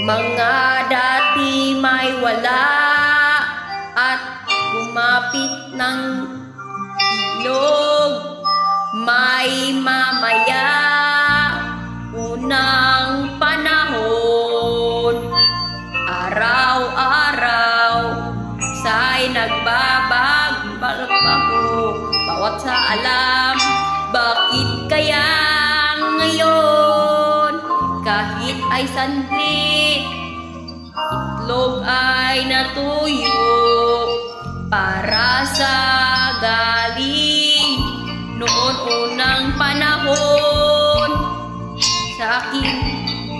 Mga dati may wala at kumapit ng ilog. May mamaya unang panahon, araw-araw sa'y nagbabago bawat sa alam. Bakit kaya ngayon kahit ay sandlit itlog ay natuyo para sa galing noon unang panahon? Sa aking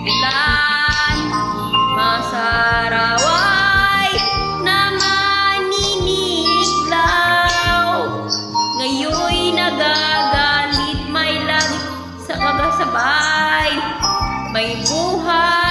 ulan masaraway na maniniglaw, ngayoy nagagalit may langit sa kagasabay. May buhay